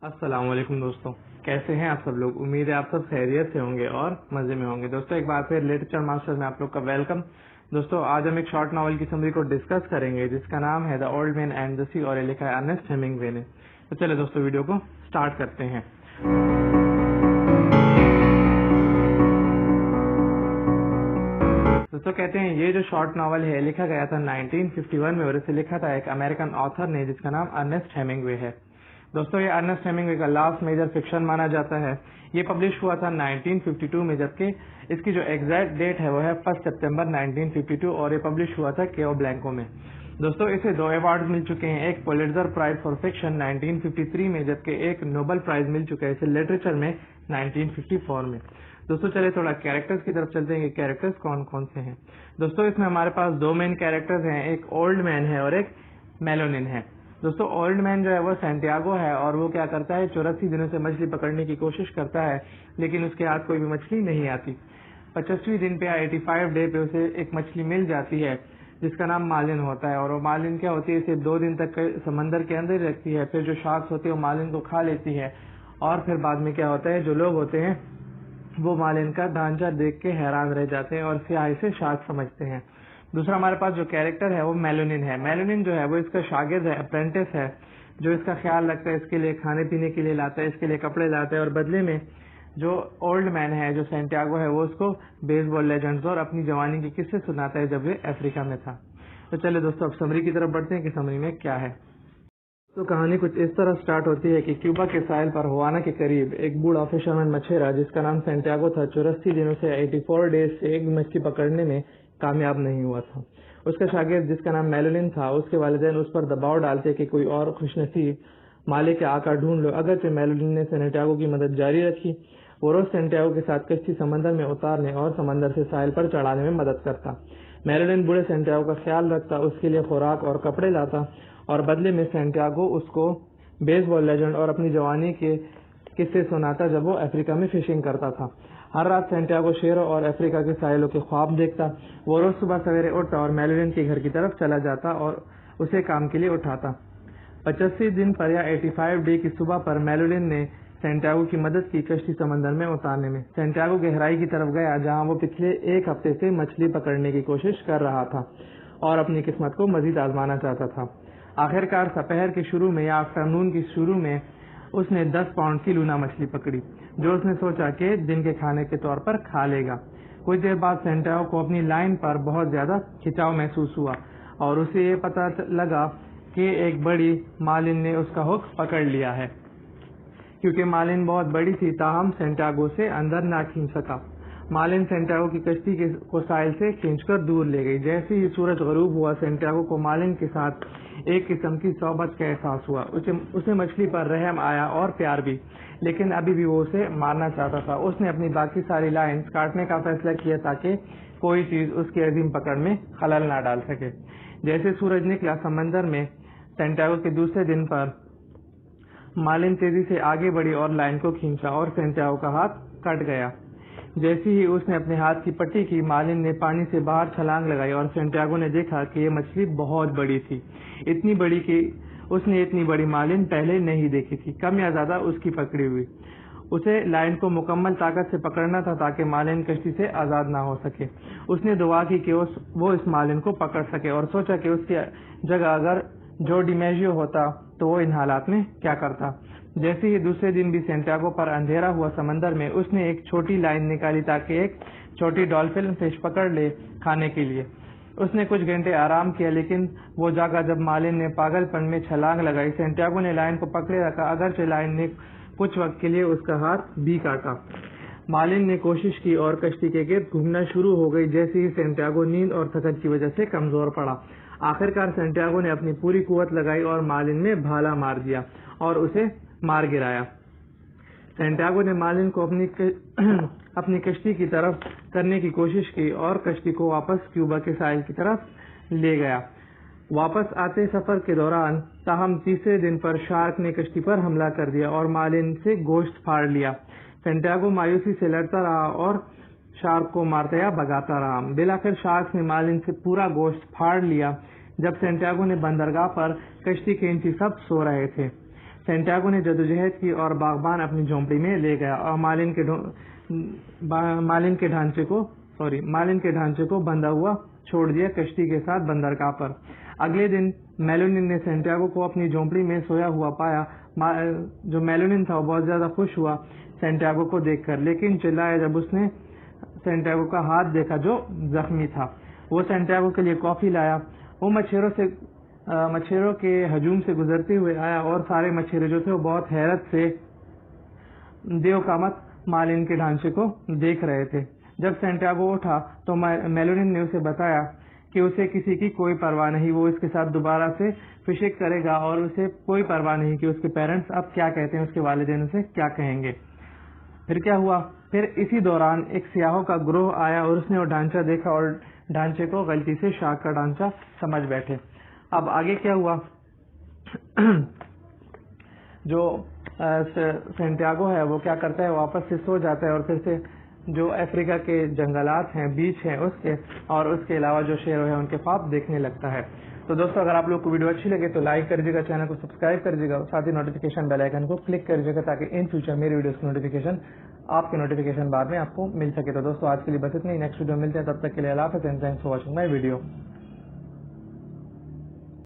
السلام علیکم دوستوں، کیسے ہیں آپ سب لوگ؟ امید ہے آپ سب خیریت سے ہوں گے اور مزے میں ہوں گے۔ دوستوں ایک بار پھر لٹریچر ماسٹر میں آپ لوگ کا ویلکم۔ دوستوں آج ہم ایک شارٹ ناول کی سمری کو ڈسکس کریں گے جس کا نام ہے the old man and the سی اور یہ لکھا ہے ارنسٹ ہیمنگوے نے۔ تو چلے دوستوں ویڈیو کو سٹارٹ کرتے ہیں۔ دوستوں کہتے ہیں یہ جو شارٹ ناول ہے لکھا گیا تھا 1951 میں اور اسے لکھا تھا ایک امریکن آتھر نے جس کا نام ارنسٹ ہیمنگوے ہے۔ دوستوں یہ ارنسٹ ہیمنگوے کا لاسٹ میجر فکشن مانا جاتا ہے۔ یہ پبلش ہوا تھا 1952 میں، جبکہ اس کی جو ایگزیکٹ ڈیٹ ہے وہ ہے 1 سپتمبر 1952 اور یہ پبلش ہوا تھا کیو بلینکو میں۔ دوستوں اسے 2 ایوارڈ مل چکے ہیں، ایک پولیٹزر پرائز فار فکشن 1953 میں، جبکہ ایک نوبل پرائز مل چکا ہے اسے لٹریچر میں 1954 میں۔ دوستوں چلے تھوڑا کیریکٹرز کی طرف چلتے ہیں کہ کیریکٹرز کون کون سے ہیں۔ دوستوں اس میں ہمارے پاس 2 مین کیریکٹرز ہیں، ایک اولڈ مین ہے اور ایک میلونن ہے۔ دوستوں اولڈ مین جو ہے وہ سینٹیاگو ہے اور وہ کیا کرتا ہے 84 دنوں سے مچھلی پکڑنے کی کوشش کرتا ہے لیکن اس کے ہاتھ کوئی بھی مچھلی نہیں آتی۔ 25ویں دن پہ 85 ڈے پہ اسے ایک مچھلی مل جاتی ہے جس کا نام مالن ہوتا ہے، اور وہ مالن کیا ہوتی ہے اسے 2 دن تک سمندر کے اندر رکھتی ہے، پھر جو شارکس ہوتے ہیں وہ مالن کو کھا لیتی ہے، اور پھر بعد میں کیا ہوتا ہے جو لوگ ہوتے ہیں وہ مالن کا ڈھانچہ دیکھ کے حیران رہ جاتے ہیں اور سیاہی سے شارک سمجھتے ہیں۔ دوسرا ہمارے پاس جو کیریکٹر ہے وہ میلونن ہے۔ میلونن جو ہے وہ اس کا شاگرد ہے، اپرینٹس ہے، جو اس کا خیال رکھتا ہے، اس کے لیے کھانے پینے کے لیے لاتا ہے، اس کے لیے کپڑے لاتا ہے، اور بدلے میں جو اولڈ مین ہے جو سینٹیاگو ہے وہ اس کو بیس بال لیجنڈز اور اپنی جوانی کے قصے سناتا ہے جب وہ افریقہ میں تھا۔ تو چلے دوستوں اب سمری کی طرف بڑھتے ہیں کہ سمری میں کیا ہے۔ تو کہانی کچھ اس طرح سٹارٹ ہوتی ہے کہ کیوبا کے ساحل پر ہوانا کے قریب ایک بوڑھا فشرمین مچھیرا جس کا نام سینٹیاگو تھا 84 دنوں سے 84 ڈیز سے ایک مچھلی پکڑنے میں کامیاب نہیں ہوا تھا۔ اس کا شاگرد جس کا نام میلونن تھا، اس کے والدین اس پر دباؤ ڈالتے کہ کوئی اور خوش نصیب مالک آ کر ڈھونڈ لو۔ اگرچہ میلونن نے سینٹیاگو کی مدد جاری رکھی، وہ روز سینٹیاگو کے ساتھ کشتی سمندر میں اتارنے اور سمندر سے ساحل پر چڑھانے میں مدد کرتا۔ میلونن بوڑھے سینٹیاگو کا خیال رکھتا، اس کے لیے خوراک اور کپڑے لاتا، اور بدلے میں سینٹیاگو اس کو بیس بال لیجنڈ اور اپنی جوانی کے قصے سناتا جب وہ افریقہ میں فشنگ کرتا تھا۔ ہر رات سینٹیاگو شیروں اور افریقہ کے ساحلوں کے خواب دیکھتا۔ وہ روز صبح سویرے اٹھتا اور میلونن کے گھر کی طرف چلا جاتا اور اسے کام کے لیے اٹھاتا۔ 85 دن پر یا 85 ڈے کی صبح پر میلونن نے سینٹیاگو کی مدد کی کشتی سمندر میں اتارنے میں۔ سینٹیاگو گہرائی کی طرف گیا جہاں وہ پچھلے 1 ہفتے سے مچھلی پکڑنے کی کوشش کر رہا تھا اور اپنی قسمت کو مزید آزمانا چاہتا تھا۔ آخرکار سپہر کے شروع میں یا آفٹرنون کی شروع میں اس نے 10 پاؤنڈ کی لونا مچھلی پکڑی جو اس نے سوچا کہ دن کے کھانے کے طور پر کھا لے گا۔ کچھ دیر بعد سینٹیاگو کو اپنی لائن پر بہت زیادہ کھچاؤ محسوس ہوا اور اسے یہ پتہ لگا کہ ایک بڑی مالن نے اس کا ہک پکڑ لیا ہے۔ کیونکہ مالن بہت بڑی تھی تاہم سینٹیاگو سے اندر نہ کھینچ سکا۔ مالن سینٹیاگو کی کشتی کو ساحل سے کھینچ کر دور لے گئی۔ جیسے ہی سورج غروب ہوا سینٹیاگو کو مالن کے ساتھ ایک قسم کی صحبت کا احساس ہوا۔ اسے مچھلی پر رحم آیا اور پیار بھی، لیکن ابھی بھی وہ اسے مارنا چاہتا تھا۔ اس نے اپنی باقی ساری لائنز کاٹنے کا فیصلہ کیا تاکہ کوئی چیز اس کی عظیم پکڑ میں خلل نہ ڈال سکے۔ جیسے سورج نکلا سمندر میں سینٹیاگو کے دوسرے دن پر مالن تیزی سے آگے بڑھی اور لائن کو کھینچا اور سینٹیاگو کا ہاتھ کٹ گیا۔ جیسے ہی اس نے اپنے ہاتھ کی پٹی کی، مالن نے پانی سے باہر چھلانگ لگائی اور سینٹیاگو نے دیکھا کہ یہ مچھلی بہت بڑی تھی، اتنی بڑی کہ اس نے اتنی بڑی مالن پہلے نہیں دیکھی تھی، کم یا زیادہ اس کی پکڑی ہوئی۔ اسے لائن کو مکمل طاقت سے پکڑنا تھا تاکہ مالن کشتی سے آزاد نہ ہو سکے۔ اس نے دعا کی کہ وہ اس مالن کو پکڑ سکے اور سوچا کہ اس کی جگہ اگر جو ڈیمیجیو ہوتا تو وہ ان حالات میں کیا کرتا۔ جیسے ہی دوسرے دن بھی سینٹیاگو پر اندھیرا ہوا سمندر میں، اس نے ایک چھوٹی لائن نکالی تاکہ ایک چھوٹی ڈالفن فش پکڑ لے کھانے کے لیے۔ اس نے کچھ گھنٹے آرام کیا لیکن وہ جاگا جب مالن نے پاگل پن میں چھلانگ لگائی۔ سینٹیاگو نے لائن کو پکڑے رکھا اگرچہ لائن نے کچھ وقت کے لیے اس کا ہاتھ بھی کاٹا۔ مالن نے کوشش کی اور کشتی کے گرد گھومنا شروع ہو گئی۔ جیسے ہی سینٹیاگو نیند اور تھکن کی وجہ سے کمزور پڑا، آخرکار سینٹیاگو نے اپنی پوری قوت لگائی اور مالن میں بھالا مار دیا اور اسے مار گرایا۔ سینٹیاگو نے مالن کو اپنی کشتی کی طرف کرنے کی کوشش کی اور کشتی کو واپس کیوبا کے ساحل کی طرف لے گیا۔ واپس آتے سفر کے دوران تاہم تیسرے دن پر شارک نے کشتی پر حملہ کر دیا اور مالن سے گوشت پھاڑ لیا۔ سینٹیاگو مایوسی سے لڑتا رہا اور شارک کو مارتا یا بھگاتا رہا۔ بالآخر شارک نے مالن سے پورا گوشت پھاڑ لیا۔ جب سینٹیاگو نے بندرگاہ پر کشتی کے انچی سب سو رہے تھے، سینٹیاگو نے جدوجہد کی اور باغبان اپنی جھونپڑی میں لے گیا اور مالن کے ڈھانچے کو بندھا ہوا چھوڑ دیا کشتی کے ساتھ بندرگاہ پر۔ اگلے دن میلونین نے سینٹیاگو کو اپنی جھونپڑی میں سویا ہوا پایا۔ جو میلونین تھا وہ بہت زیادہ خوش ہوا سینٹیاگو کو دیکھ کر، لیکن چلایا جب اس نے سینٹیاگو کا ہاتھ دیکھا جو زخمی تھا۔ وہ سینٹیاگو کے لیے کافی لایا۔ وہ مچھیروں کے ہجوم سے گزرتے ہوئے آیا اور سارے مچھیرے جو تھے وہ بہت حیرت سے دیو کامت مالن کے ڈھانچے کو دیکھ رہے تھے۔ جب سینٹیاگو اٹھا تو میلونین نے اسے بتایا کہ اسے کسی کی کوئی پرواہ نہیں، وہ اس کے ساتھ دوبارہ سے فشنگ کرے گا اور اسے کوئی پرواہ نہیں کہ اس کے پیرنٹس اب کیا کہتے ہیں، اس کے والدین اسے کیا کہیں گے۔ پھر کیا ہوا؟ پھر اسی دوران ایک سیاحوں کا گروہ آیا اور اس نے وہ ڈھانچہ دیکھا اور ڈھانچے کو غلطی سے شارک کا ڈھانچہ سمجھ بیٹھے۔ اب آگے کیا ہوا؟ جو سینٹیاگو ہے وہ کیا کرتا ہے، واپس سے سو جاتا ہے اور پھر سے جو افریقہ کے جنگلات ہیں، بیچ ہیں اس کے، اور اس کے علاوہ جو شہر ہیں ان کے خواب دیکھنے لگتا ہے۔ تو دوستو اگر آپ لوگ کو ویڈیو اچھی لگے تو لائک کریے گا، چینل کو سبسکرائب کریے گا، ساتھ ہی نوٹیفیکیشن بیل آئیکن کو کلک کریے گا تاکہ ان فیوچر میری ویڈیوز کی نوٹیفیکیشن آپ کے نوٹیفیکیشن بعد میں آپ کو مل سکے۔ تو دوستو آج کے لیے بس اتنا ہی، نیکسٹ ویڈیو ملتے ہیں، تب تک کے لیے اللہ حافظ and thanks for watching my video.